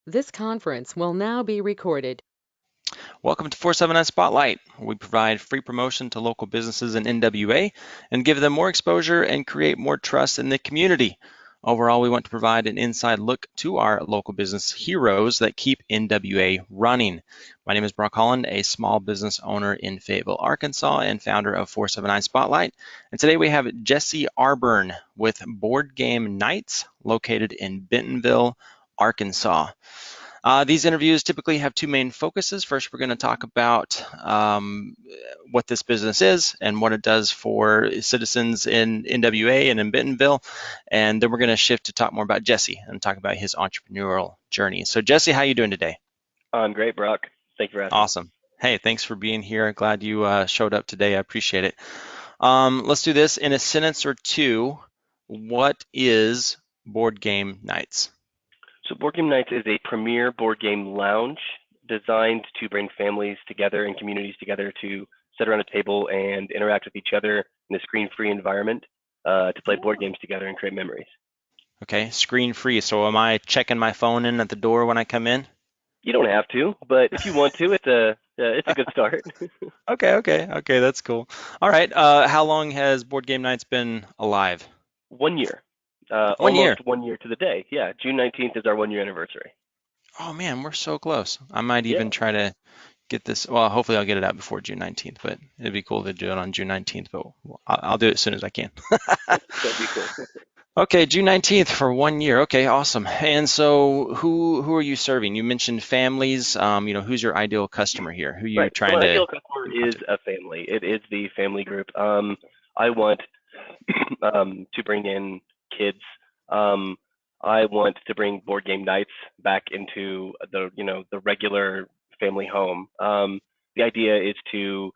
This conference will now be recorded. Welcome to 479 Spotlight. We provide free promotion to local businesses in NWA and give them more exposure and create more trust in the community. Overall, we want to provide an inside look to our local business heroes that keep NWA running. My name is Brock Holland, a small business owner in Fayetteville, Arkansas, and founder of 479 Spotlight. And today we have Jesse Arburn with Board Game Nights, located in Bentonville, Arkansas. These interviews typically have two main focuses. First, we're going to talk about what this business is and what it does for citizens in NWA and in Bentonville. And then we're going to shift to talk more about Jesse and talk about his entrepreneurial journey. So Jesse, how are you doing today? I'm great, Brock. Thank you for asking. Awesome. Hey, thanks for being here. Glad you showed up today. I appreciate it. Let's do this in a sentence or two. What is Board Game Nights? So, Board Game Nights is a premier board game lounge designed to bring families together and communities together to sit around a table and interact with each other in a screen-free environment to play board games together and create memories. Okay, screen free. So am I checking my phone in at the door when I come in? You don't have to, but if you want to, it's a good start. Okay, that's cool. All right, how long has Board Game Nights been alive? 1 year, 1 year. almost 1 year to the day. Yeah, June 19th is our 1 year anniversary. Oh man, we're so close. I might even Yeah, try to get this. Well, hopefully I'll get it out before June 19th, but it'd be cool to do it on June 19th, but I'll do it as soon as I can. that'd be cool. Okay, June 19th for 1 year. Okay, awesome. And so who are you serving? You mentioned families. Who's your ideal customer here? Who are you Right. So trying my to ideal customer is talk a family. It is the family group. I want to bring in kids. Um, I want to bring board game nights back into the regular family home. The idea is to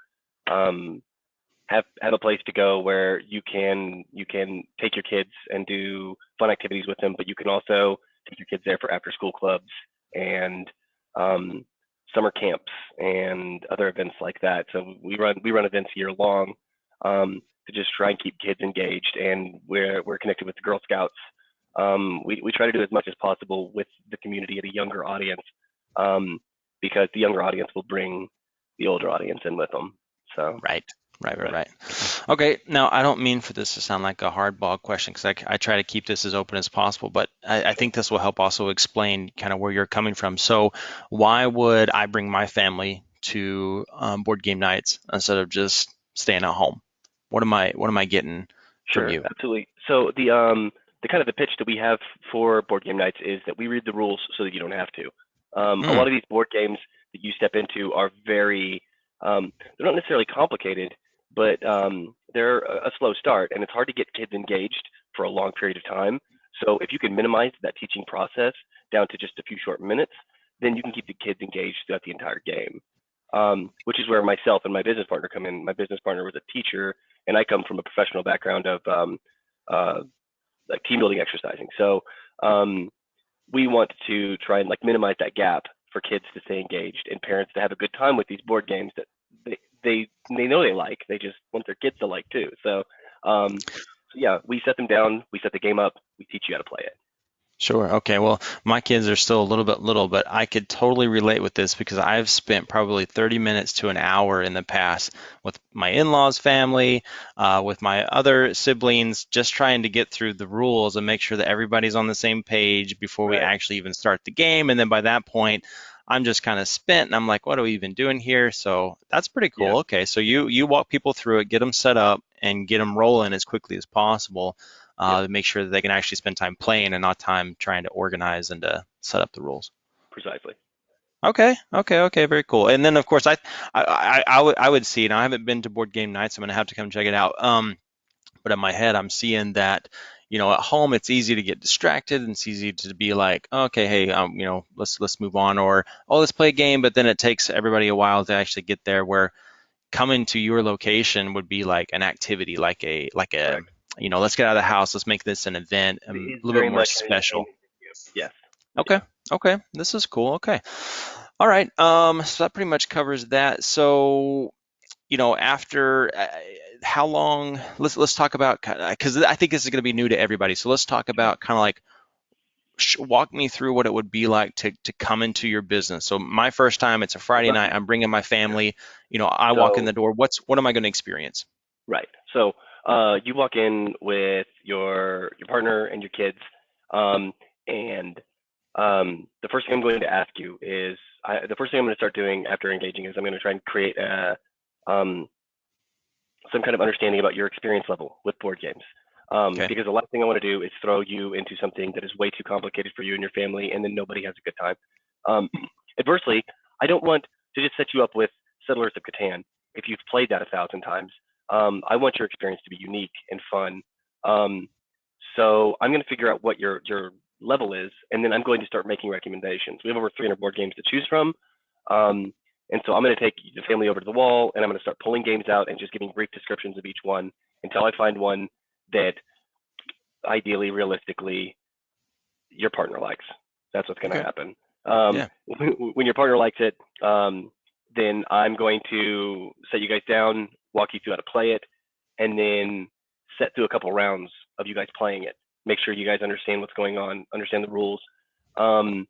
um, have a place to go where you can take your kids and do fun activities with them, but you can also take your kids there for after school clubs and um, summer camps and other events like that. So we run events year long to just try and keep kids engaged, and we're connected with the Girl Scouts. We try to do as much as possible with the community at a younger audience, um, because the younger audience will bring the older audience in with them. So Right, right, right, right. right. Okay, now I don't mean for this to sound like a hardball question because I try to keep this as open as possible, but I think this will help also explain kind of where you're coming from. So, why would I bring my family to board game nights instead of just staying at home? What am I getting from Sure, you? absolutely. So the kind of the pitch that we have for board game nights is that we read the rules so that you don't have to. A Mm, lot of these board games that you step into are very they're not necessarily complicated, but they're a slow start, and it's hard to get kids engaged for a long period of time. So if you can minimize that teaching process down to just a few short minutes, then you can keep the kids engaged throughout the entire game. Which is where myself and my business partner come in. My business partner was a teacher, and I come from a professional background of uh, like team building exercising. So um, we want to try and like minimize that gap for kids to stay engaged and parents to have a good time with these board games that they know they like. They just want their kids to like too. So yeah, we set them down, we set the game up, we teach you how to play it. sure. Okay. Well, my kids are still a little bit little, but I could totally relate with this because I've spent probably 30 minutes to an hour in the past with my in-laws family, with my other siblings, just trying to get through the rules and make sure that everybody's on the same page before we Right. actually even start the game. And then by that point, I'm just kind of spent and I'm like, what are we even doing here? So that's pretty Yeah. cool. Okay. So you walk people through it, get them set up and get them rolling as quickly as possible Yep. to make sure that they can actually spend time playing and not time trying to organize and to set up the rules. Precisely. Okay, very cool. And then of course I would see. Now I haven't been to board game nights. I'm gonna have to come check it out. But in my head I'm seeing that at home it's easy to get distracted and it's easy to be like, okay, hey, let's move on, or oh, let's play a game. But then it takes everybody a while to actually get there. Where coming to your location would be like an activity, like a Correct. let's get out of the house, let's make this an event, It a is little bit very more much an special. entertainment. Yes. Okay, Yeah. okay, this is cool. Okay, all right. So that pretty much covers that. So after how long? Let's talk about, because I think this is going to be new to everybody. So let's talk about kind of like walk me through what it would be like to come into your business. So my first time, it's a Friday night. I'm bringing my family. I walk in the So door. What am I going to experience? right. So you walk in with your partner and your kids, and the first thing I'm going to ask you is the first thing I'm going to start doing after engaging is I'm going to try and create um, some kind of understanding about your experience level with board games. Okay. Because the last thing I want to do is throw you into something that is way too complicated for you and your family, and then nobody has a good time. Um, adversely, I don't want to just set you up with Settlers of Catan if you've played that 1,000 times. I want your experience to be unique and fun. Um, so I'm going to figure out what your level is, and then I'm going to start making recommendations. We have over 300 board games to choose from. Um, and so I'm going to take the family over to the wall, and I'm going to start pulling games out and just giving brief descriptions of each one until I find one that ideally, realistically, your partner likes. That's what's going to Okay. happen. Yeah. When your partner likes it, then I'm going to set you guys down, walk you through how to play it, and then set through a couple rounds of you guys playing it. Make sure you guys understand what's going on, understand the rules. Um,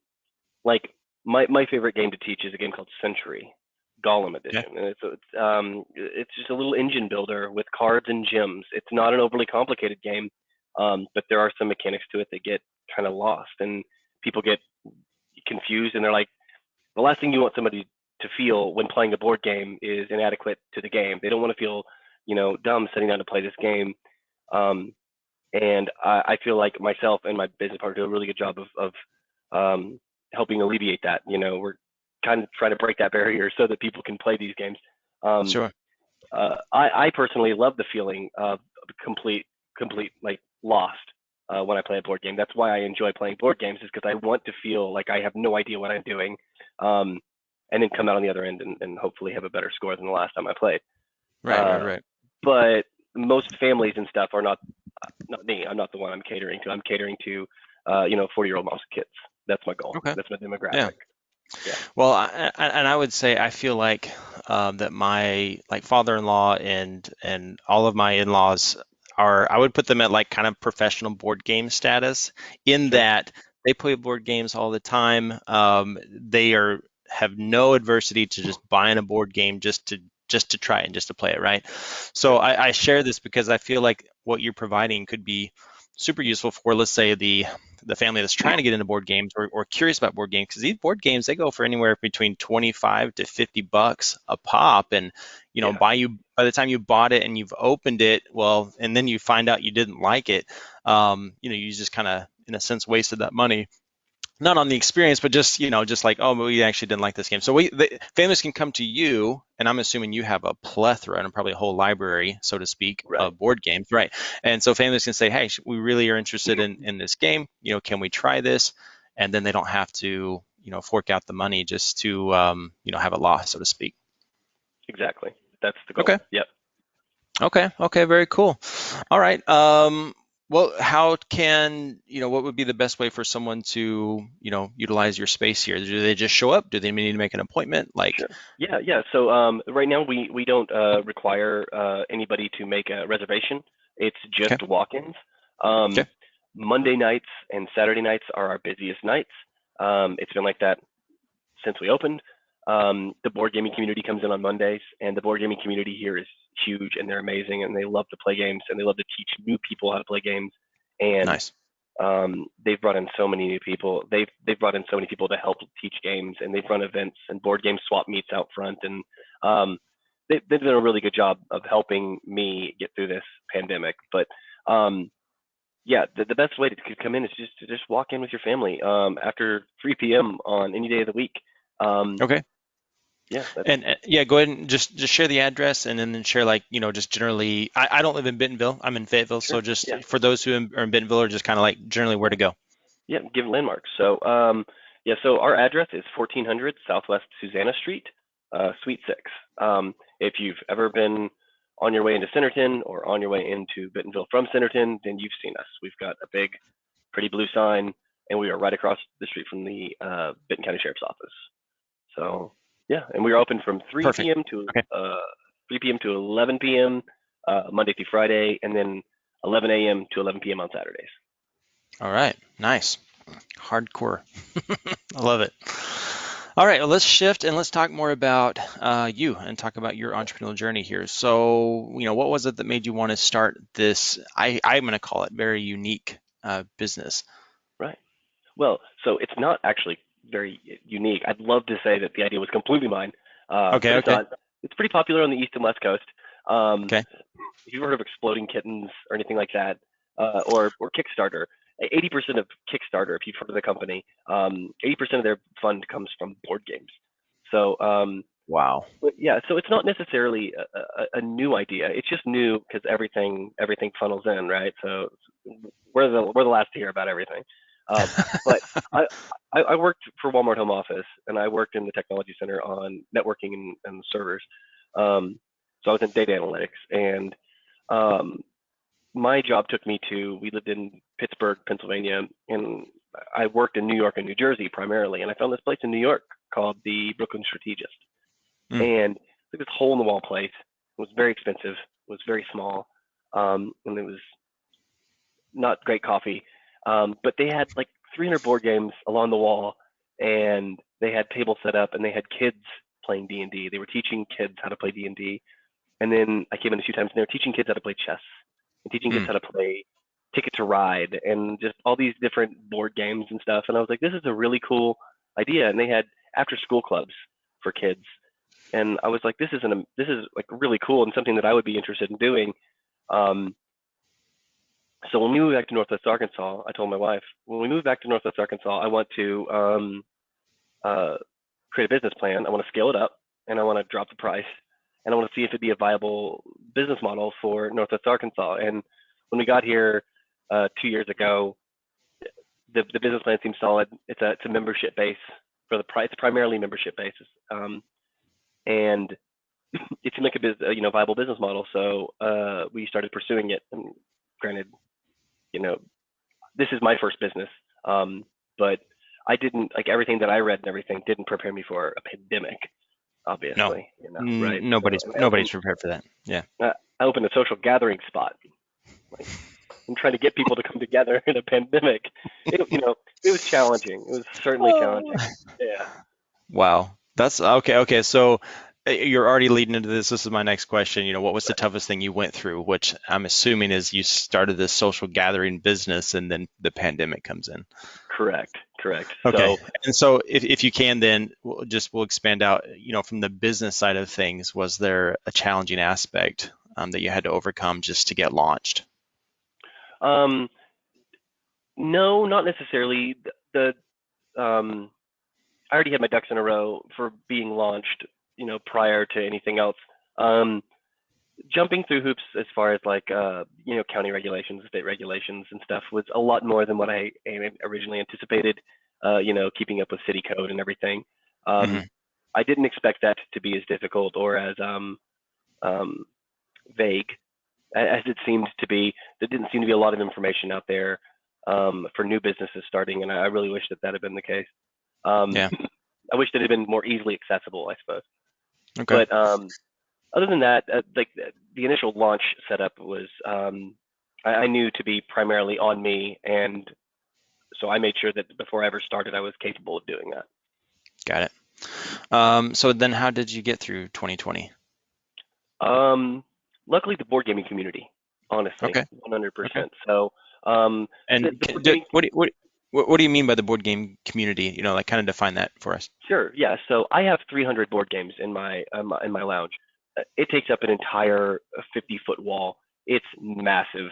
like my favorite game to teach is a game called Century, Gollum Okay. Edition, and it's just a little engine builder with cards and gems. It's not an overly complicated game, but there are some mechanics to it that get kind of lost, and people get confused, and they're like, the last thing you want somebody to feel when playing a board game is inadequate to the game. They don't want to feel, dumb sitting down to play this game. Um, and I feel like myself and my business partner do a really good job of helping alleviate that. We're kind of trying to break that barrier so that people can play these games. Um, Sure. I personally love the feeling of complete like lost when I play a board game. That's why I enjoy playing board games, is because I want to feel like I have no idea what I'm doing, um, and then come out on the other end and hopefully have a better score than the last time I played. Right. Right. Uh, Right. but most families and stuff are not me. I'm not the one I'm catering to. I'm catering to 40-year-old moms and kids. That's my goal. Okay. That's my Yeah. demographic. Yeah. Well, and I would say I feel like that my like father-in-law and all of my in-laws are, I would put them at like kind of professional board game status, in Sure. that they play board games all the time. They are have no adversity to just buying a board game just to try it and just to play it, right? So Good. I share this because I feel like what you're providing could be super useful for, let's say, the family that's trying to get into board games, or curious about board games, because these board games, they go for anywhere between 25 to 50 bucks a pop. And Yeah. by the time you bought it and you've opened it, well, and then you find out you didn't like it, you just kind of in a sense wasted that money, not on the experience, but just like, oh, but we actually didn't like this game. So the families can come to you, and I'm assuming you have a plethora and probably a whole library, so to speak, Right. of board games, right? And so families can say, hey, we really are interested in this game. Can we try this? And then they don't have to, fork out the money just to, have it lost, so to speak. Exactly. That's the goal. Okay. Yep. Okay. Okay. Very cool. All right. Well, what would be the best way for someone to, utilize your space here? Do they just show up? Do they need to make an appointment? Like, Sure. Yeah, yeah. So right now we don't require anybody to make a reservation. It's okay. just walk-ins. Um, Okay. Monday nights and Saturday nights are our busiest nights. It's been like that since we opened. The board gaming community comes in on Mondays, and the board gaming community here is huge, and they're amazing, and they love to play games, and they love to teach new people how to play games. And Nice. they've brought in so many new people. They've brought in so many people to help teach games, and they've run events and board game swap meets out front, and um, they've done a really good job of helping me get through this pandemic. But yeah, the best way to come in is just walk in with your family after 3 p.m. on any day of the week. Um, Okay. yeah, that's And yeah, go ahead and just share the address, and then share, like, just generally. I don't live in Bentonville. I'm in Fayetteville. So sure. just Yeah, for those who are in Bentonville, or just kind of like generally where to go. yeah. Give landmarks. So yeah, so our address is 1400 Southwest Susana Street, Suite 6. If you've ever been on your way into Centerton or on your way into Bentonville from Centerton, then you've seen us. We've got a big, pretty blue sign, and we are right across the street from the Benton County Sheriff's Office. So yeah, and we are open from Perfect. Okay. 3 p.m. to 11 p.m. Monday through Friday, and then 11 a.m. to 11 p.m. on Saturdays. All right. Nice. Hardcore. I love it. All right, well, let's shift and let's talk more about you and talk about your entrepreneurial journey here. So, what was it that made you want to start this? I'm going to call it very unique business. Right. Well, so it's not actually very unique. I'd love to say that the idea was completely mine, Okay, but it's okay, not. It's pretty popular on the East and West Coast. Um, okay. if you've heard of Exploding Kittens or anything like that, or Kickstarter, 80% of Kickstarter, if you've heard of the company, 80% of their fund comes from board games. So Wow. but yeah, so it's not necessarily a new idea. It's just new because everything funnels in, right? So we're the last to hear about everything. Um, but I, I worked for Walmart Home Office, and I worked in the technology center on networking and servers. So I was in data analytics, and um, my job took me to. We lived in Pittsburgh, Pennsylvania, and I worked in New York and New Jersey primarily. And I found this place in New York called the Brooklyn Strategist, Mm, and like this hole in the wall place. It was very expensive. It was very small, and it was not great coffee. But they had like 300 board games along the wall, and they had tables set up, and they had kids playing D&D. They were teaching kids how to play D&D. And then I came in a few times, and they were teaching kids how to play chess, and teaching kids mm. how to play Ticket to Ride, and just all these different board games and stuff. And I was like, this is a really cool idea. And they had after school clubs for kids, and I was like, this is like really cool and something that I would be interested in doing. Um, so when we moved back to Northwest Arkansas, I told my wife, when we moved back to Northwest Arkansas, I want to uh, create a business plan. I want to scale it up, and I want to drop the price, and I want to see if it'd be a viable business model for Northwest Arkansas. And when we got here 2 years ago, the business plan seems solid. It's a membership base for the price. It's primarily membership basis, and it seemed like a viable business model. So we started pursuing it. And granted, you know, this is my first business, but I didn't like everything that I read and everything didn't prepare me for a pandemic, No, obviously, right? So, nobody's and nobody's prepared for that. Yeah. I opened a social gathering spot. Like, I'm trying to get people to come together in a pandemic. It was challenging. It was certainly challenging. Yeah. Wow. That's okay. Okay. So you're already leading into this. This is my next question. What was the Right. toughest thing you went through? Which I'm assuming is you started this social gathering business and then the pandemic comes in. Correct. Correct. Okay. So, And so if you can, then we'll expand out, from the business side of things, was there a challenging aspect that you had to overcome just to get launched? um, no, not necessarily. Um, I already had my ducks in a row for being launched, prior to anything else. Um, Jumping through hoops as far as like county regulations, state regulations, and stuff was a lot more than what I originally anticipated. Keeping up with city code and everything. Um, Hmm. I didn't expect that to be as difficult or as um, vague as it seemed to be. There didn't seem to be a lot of information out there for new businesses starting, and I really wish that had been the case. Um, Yeah. I wish that it had been more easily accessible, I suppose. Okay. But other than that, like the initial launch setup was, I knew to be primarily on me, and so I made sure that before I ever started, I was capable of doing that. Got it. So then how did you get through 2020? Um, Luckily, the board gaming community, honestly, Okay. Okay. 100%. So And the board gaming, what do you mean by the board game community? Like kind of define that for us. sure, yeah. So I have 300 board games in my lounge. It takes up an entire 50-foot wall. It's massive.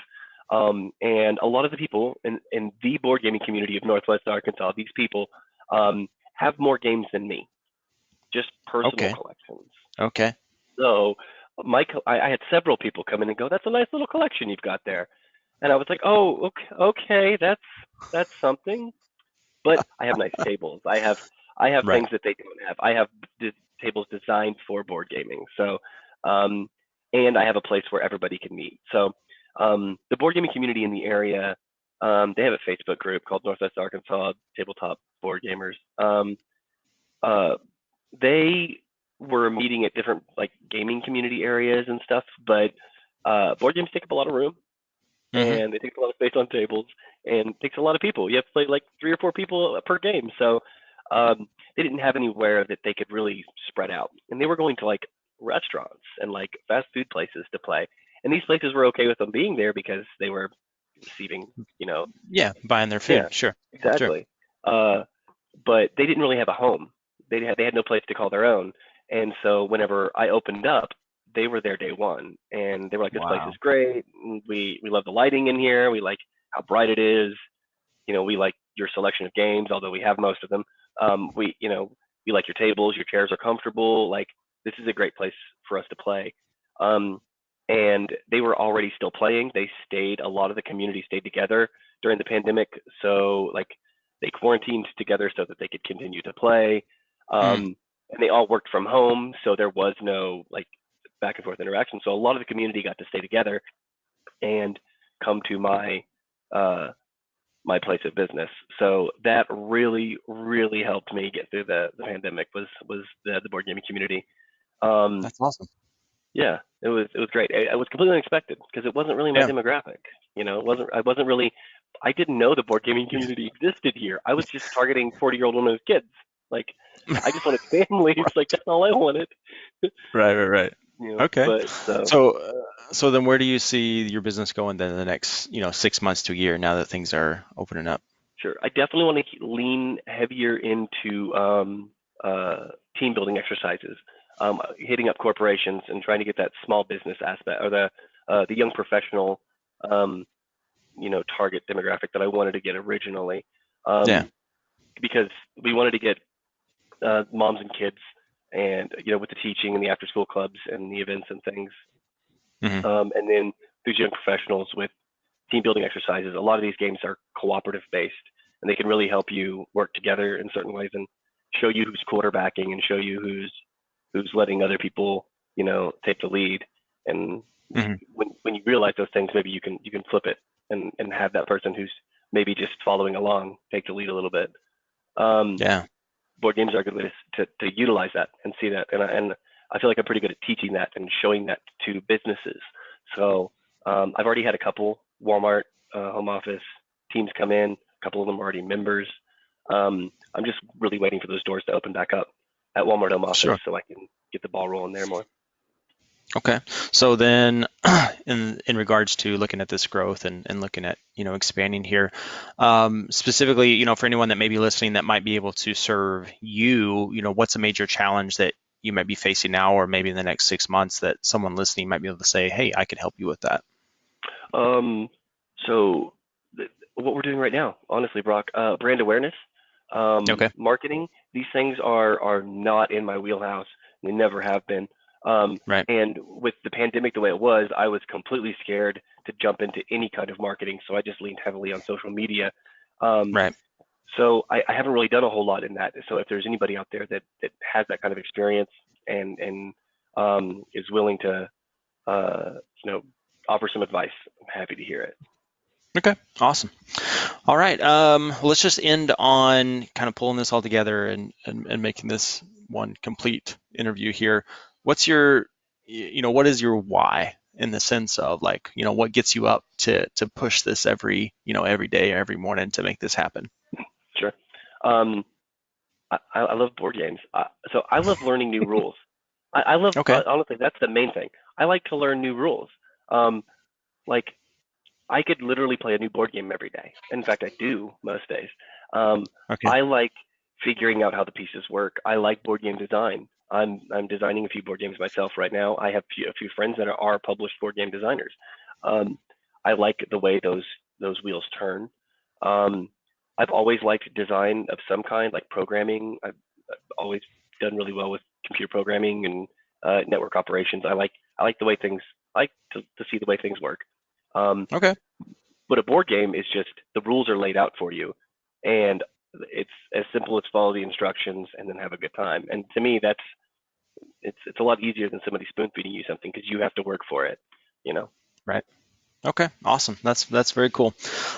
And a lot of the people in the board gaming community of Northwest Arkansas, these people have more games than me, just personal Okay. collections. Okay. So I had several people come in and go, "That's a nice little collection you've got there," and I was like, "Oh, okay, that's something." But I have nice tables. I have Right. things that they don't have. I have tables designed for board gaming. So, um, and I have a place where everybody can meet. So, the board gaming community in the area, they have a Facebook group called Northwest Arkansas Tabletop Board Gamers. Uh, they were meeting at different like gaming community areas and stuff, but board games take up a lot of room. Mm-hmm. and it takes a lot of space on tables, and it takes a lot of people. You have to play like 3 or 4 people per game. So um, they didn't have anywhere that they could really spread out, and they were going to like restaurants and like fast food places to play. And these places were okay with them being there because they were receiving, you know, Yeah, buying their yeah, food. Sure. Sure. exactly. Uh, but they didn't really have a home. They had no place to call their own. And so whenever I opened up, they were there day one, and they were like, "This place is Wow. great. We love the lighting in here. We like how bright it is. We like your selection of games, although we have most of them. We like your tables. Your chairs are comfortable. Like this is a great place for us to play." Um, and they were already still playing. They stayed. A lot of the community stayed together during the pandemic, so like they quarantined together so that they could continue to play. Mm. And they all worked from home, so there was no like back and forth interaction. So a lot of the community got to stay together and come to uh, my place of business. So that really, really helped me get through the pandemic was the board gaming community. Um, That's awesome. yeah, it was great. It was completely unexpected because it wasn't really my Yeah. demographic. It wasn't really. I didn't know the board gaming community existed here. I was just targeting 40-year-old women with kids. Like, I just wanted families. Like that's all I wanted. Right, right, right. Okay. But so So, so then where do you see your business going then in the next, 6 months to a year now that things are opening up? sure, I definitely want to lean heavier into uh, team building exercises, hitting up corporations and trying to get that small business aspect or the young professional um, target demographic that I wanted to get originally, Yeah. um, because we wanted to get moms and kids, and with the teaching and the after school clubs and the events and things, Hmm. and then these young professionals with team building exercises. A lot of these games are cooperative based, and they can really help you work together in certain ways and show you who's quarterbacking and show you who's letting other people take the lead. And Hmm. when you realize those things, maybe you can flip it and have that person who's maybe just following along take the lead a little bit. Um, Yeah. Board games are a good way to utilize that and see that, and I feel like I'm pretty good at teaching that and showing that to businesses. So I've already had a couple Walmart home office teams come in. A couple of them are already members. I'm just really waiting for those doors to open back up at Walmart home office Sure. so I can get the ball rolling there more. Okay. So then in regards to looking at this growth and looking at, expanding here, specifically, for anyone that may be listening that might be able to serve you, what's a major challenge that you might be facing now or maybe in the next 6 months that someone listening might be able to say, hey, I could help you with that? Um, so what we're doing right now, honestly, Brock, brand awareness, Okay. marketing, these things are not in my wheelhouse. They never have been. Right. And with the pandemic the way it was, I was completely scared to jump into any kind of marketing, so I just leaned heavily on social media. Um, Right. so I haven't really done a whole lot in that. So if there's anybody out there that has that kind of experience and is willing to uh, you know offer some advice, I'm happy to hear it. Okay. Awesome. All right. Well, let's just end on kind of pulling this all together and making this one complete interview here. What's your, what is your why in the sense of like, what gets you up to push this every day, every morning to make this happen? Sure. Um, I love board games. So I love learning new rules. I love Okay. honestly, that's the main thing. I like to learn new rules. Um, like I could literally play a new board game every day. In fact, I do most days. Um, Okay. I like figuring out how the pieces work. I like board game design. I'm designing a few board games myself right now. I have a few friends that are published board game designers. Um, I like the way those wheels turn. Um, I've always liked design of some kind, like programming. I've always done really well with computer programming and network operations. I like the way things. I like to see the way things work. Um, Okay. but a board game is just the rules are laid out for you, and it's as simple as follow the instructions and then have a good time. And to me, it's a lot easier than somebody spoon feeding you something because you have to work for it. You know. Right. Okay. Awesome. That's very cool.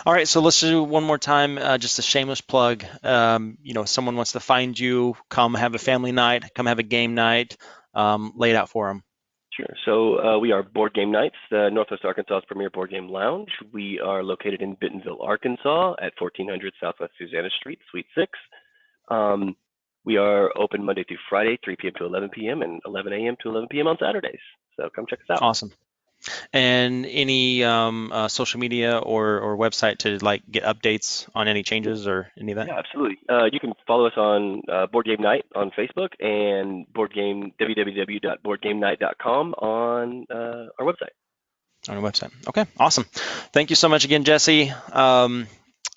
All right. So let's do one more time. Just a shameless plug. Someone wants to find you, come have a family night, come have a game night. Lay it out for them. Sure. So we are Board Game Nights, Northwest Arkansas's premier board game lounge. We are located in Bentonville, Arkansas at 1400 Southwest Susana Street, Suite 6. Um, we are open Monday through Friday, 3 p.m. to 11 p.m. and 11 a.m. to 11 p.m. on Saturdays. So come check us out. Awesome. And any social media or website to like get updates on any changes or any of that? Yeah, absolutely. You can follow us on Board Game Night on Facebook and www.boardgamenight.com on our website. On our website. Okay, awesome. Thank you so much again, Jesse.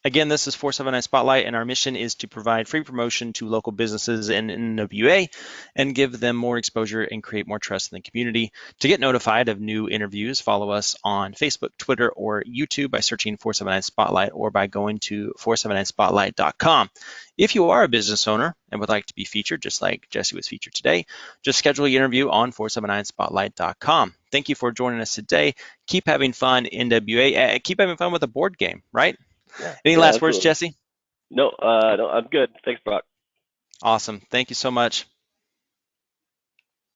Again, this is 479 Spotlight, and our mission is to provide free promotion to local businesses in NWA and give them more exposure and create more trust in the community. To get notified of new interviews, follow us on Facebook, Twitter, or YouTube by searching 479 Spotlight or by going to 479spotlight.com. If you are a business owner and would like to be featured, just like Jesse was featured today, just schedule your interview on 479spotlight.com. Thank you for joining us today. Keep having fun, NWA. Keep having fun with a board game, right? Yeah. Any last words, Jesse? No, I'm good. Thanks, Brock. Awesome. Thank you so much.